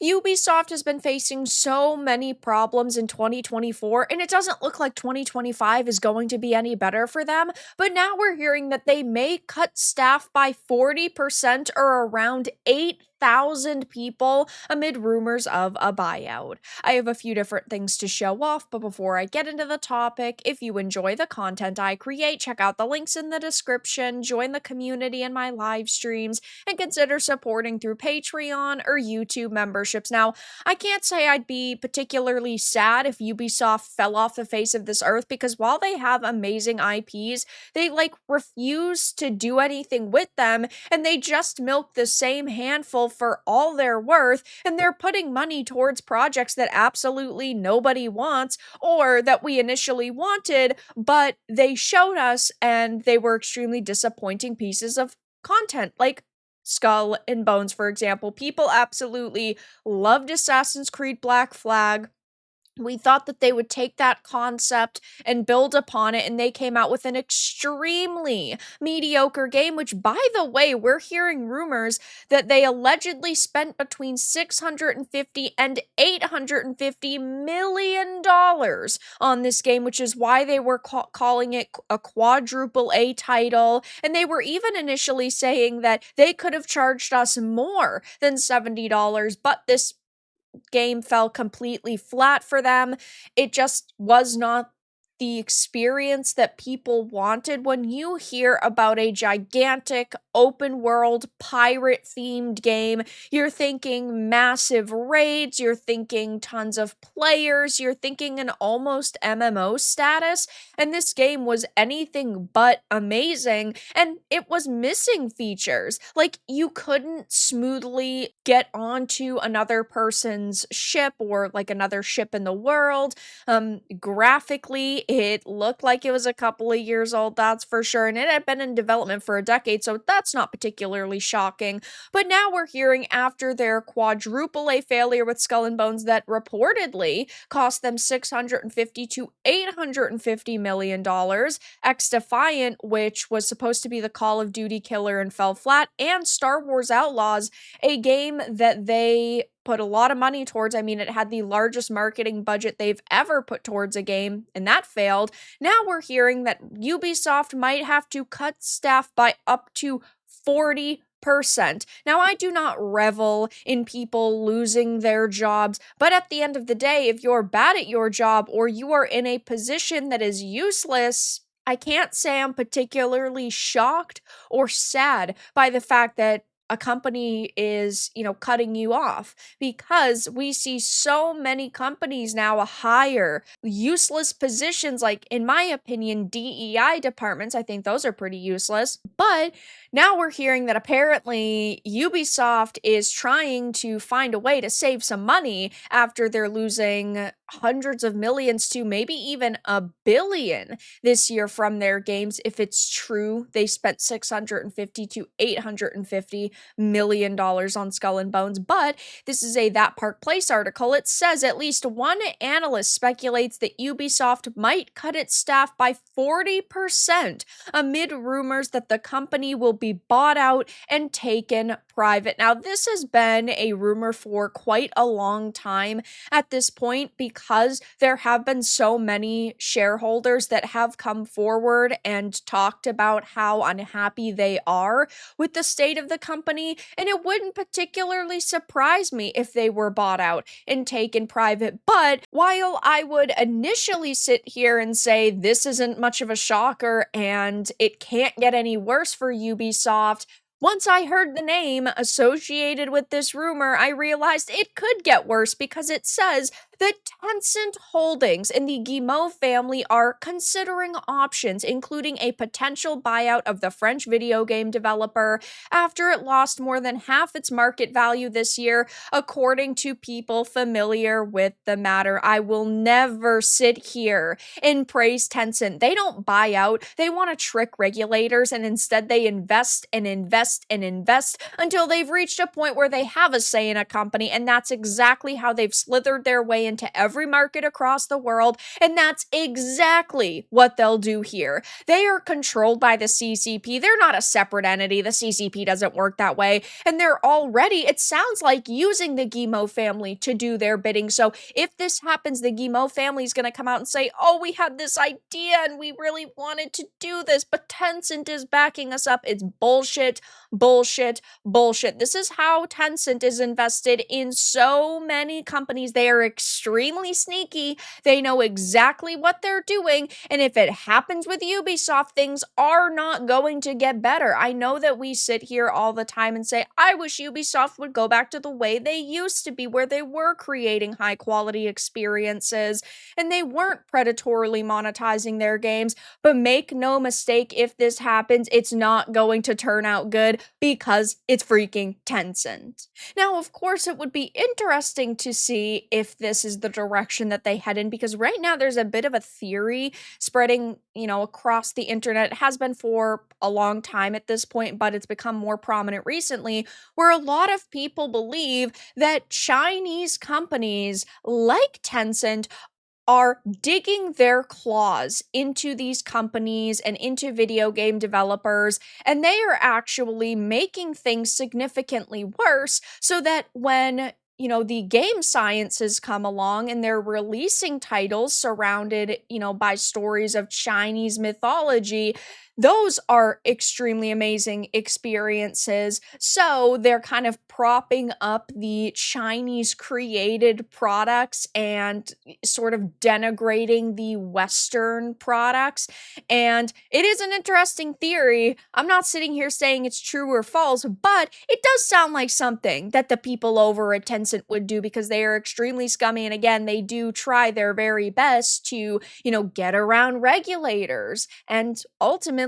Ubisoft has been facing so many problems in 2024, and it doesn't look like 2025 is going to be any better for them. But now we're hearing that they may cut staff by 40% or around 8,000 people amid rumors of a buyout. I have a few different things to show off, but before I get into the topic, if you enjoy the content I create, check out the links in the description, join the community in my live streams, and consider supporting through Patreon or YouTube memberships. Now, I can't say I'd be particularly sad if Ubisoft fell off the face of this earth, because while they have amazing IPs, they refuse to do anything with them, and they just milk the same handful for all they're worth, and they're putting money towards projects that absolutely nobody wants or that we initially wanted, but they showed us and they were extremely disappointing pieces of content. Like Skull and Bones, for example. People absolutely loved Assassin's Creed Black Flag. We thought that they would take that concept and build upon it, and they came out with an extremely mediocre game, which, by the way, we're hearing rumors that they allegedly spent between $650 and $850 million on this game, which is why they were calling it a quadruple A title. And they were even initially saying that they could have charged us more than $70, but this game fell completely flat for them. It just was not the experience that people wanted. When you hear about a gigantic open world pirate themed game, you're thinking massive raids, you're thinking tons of players, you're thinking an almost MMO status, and this game was anything but amazing, and it was missing features. Like, you couldn't smoothly get onto another person's ship or another ship in the world. Graphically, it looked like it was a couple of years old, that's for sure, and it had been in development for a decade, so that's not particularly shocking. But now we're hearing, after their quadruple A failure with Skull and Bones that reportedly cost them $650 to $850 million, X-Defiant, which was supposed to be the Call of Duty killer and fell flat, and Star Wars Outlaws, a game that they put a lot of money towards. I mean, it had the largest marketing budget they've ever put towards a game, and that failed. Now we're hearing that Ubisoft might have to cut staff by up to 40%. Now, I do not revel in people losing their jobs, but at the end of the day, if you're bad at your job or you are in a position that is useless, I can't say I'm particularly shocked or sad by the fact that a company is, cutting you off, because we see so many companies now hire useless positions, like, in my opinion, DEI departments. I think those are pretty useless. But now we're hearing that apparently Ubisoft is trying to find a way to save some money after they're losing hundreds of millions to maybe even $1 billion this year from their games. If it's true, they spent $650 to $850 million on Skull and Bones. But this is a That Park Place article. It says at least one analyst speculates that Ubisoft might cut its staff by 40% amid rumors that the company will be bought out and taken private. Now, this has been a rumor for quite a long time at this point, because there have been so many shareholders that have come forward and talked about how unhappy they are with the state of the company, and it wouldn't particularly surprise me if they were bought out and taken private. But while I would initially sit here and say this isn't much of a shocker and it can't get any worse for Ubisoft, once I heard the name associated with this rumor, I realized it could get worse, because it says that Tencent Holdings and the Guillemot family are considering options, including a potential buyout of the French video game developer after it lost more than half its market value this year, according to people familiar with the matter. I will never sit here and praise Tencent. They don't buy out. They want to trick regulators, and instead they invest invest until they've reached a point where they have a say in a company. And that's exactly how they've slithered their way into every market across the world. And that's exactly what they'll do here. They are controlled by the CCP. They're not a separate entity. The CCP doesn't work that way. And they're already, it sounds like, using the Guillemot family to do their bidding. So if this happens, the Guillemot family is going to come out and say, oh, we had this idea and we really wanted to do this, but Tencent is backing us up. It's bullshit, bullshit, bullshit. This is how Tencent is invested in so many companies. They are extremely sneaky. They know exactly what they're doing. And if it happens with Ubisoft, things are not going to get better. I know that we sit here all the time and say, I wish Ubisoft would go back to the way they used to be, where they were creating high quality experiences and they weren't predatorily monetizing their games. But make no mistake, if this happens, it's not going to turn out good because it's freaking Tencent. Now, of course, it would be interesting to see if this is the direction that they head in, because right now there's a bit of a theory spreading, across the internet. It has been for a long time at this point, but it's become more prominent recently, where a lot of people believe that Chinese companies like Tencent are digging their claws into these companies and into video game developers, and they are actually making things significantly worse so that when the game sciences come along and they're releasing titles surrounded, by stories of Chinese mythology, those are extremely amazing experiences. So they're kind of propping up the Chinese created products and sort of denigrating the Western products. And it is an interesting theory. I'm not sitting here saying it's true or false, but it does sound like something that the people over at Tencent would do, because they are extremely scummy. And again, they do try their very best to, get around regulators and ultimately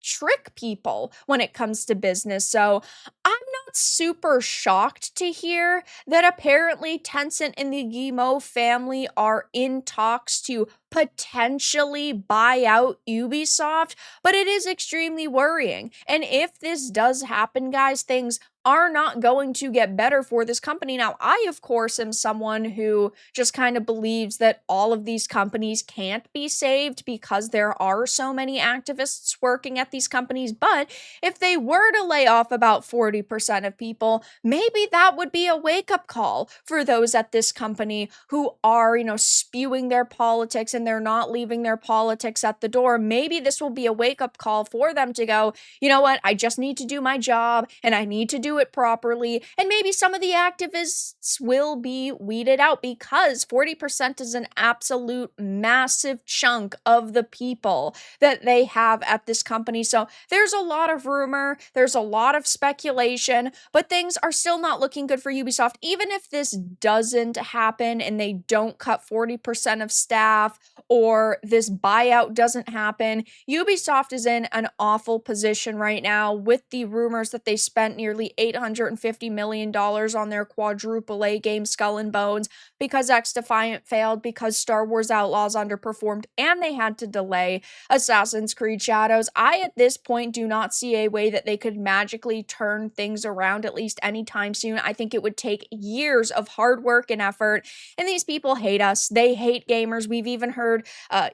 trick people when it comes to business. So I'm not super shocked to hear that apparently Tencent and the Guillemot family are in talks to potentially buy out Ubisoft, but it is extremely worrying. And if this does happen, guys, things are not going to get better for this company. Now, I, of course, am someone who just kind of believes that all of these companies can't be saved because there are so many activists working at these companies. But if they were to lay off about 40% of people, maybe that would be a wake-up call for those at this company who are, spewing their politics and they're not leaving their politics at the door. Maybe this will be a wake-up call for them to go, you know what, I just need to do my job and I need to do it properly. And maybe some of the activists will be weeded out, because 40% is an absolute massive chunk of the people that they have at this company. So there's a lot of rumor, there's a lot of speculation, but things are still not looking good for Ubisoft. Even if this doesn't happen and they don't cut 40% of staff, or this buyout doesn't happen, Ubisoft is in an awful position right now, with the rumors that they spent nearly $850 million on their quadruple A game Skull and Bones because X Defiant failed, because Star Wars Outlaws underperformed, and they had to delay Assassin's Creed Shadows. I, at this point, do not see a way that they could magically turn things around, at least anytime soon. I think it would take years of hard work and effort, and these people hate us. They hate gamers. We've even heard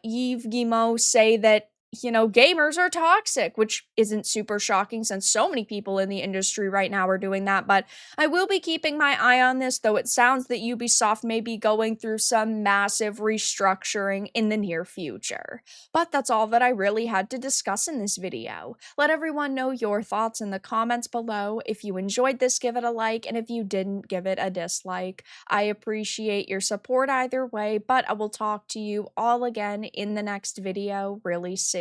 Yves Guillemot say that gamers are toxic, which isn't super shocking since so many people in the industry right now are doing that. But I will be keeping my eye on this, though it sounds that Ubisoft may be going through some massive restructuring in the near future. But that's all that I really had to discuss in this video. Let everyone know your thoughts in the comments below. If you enjoyed this, give it a like, and if you didn't, give it a dislike. I appreciate your support either way, but I will talk to you all again in the next video really soon.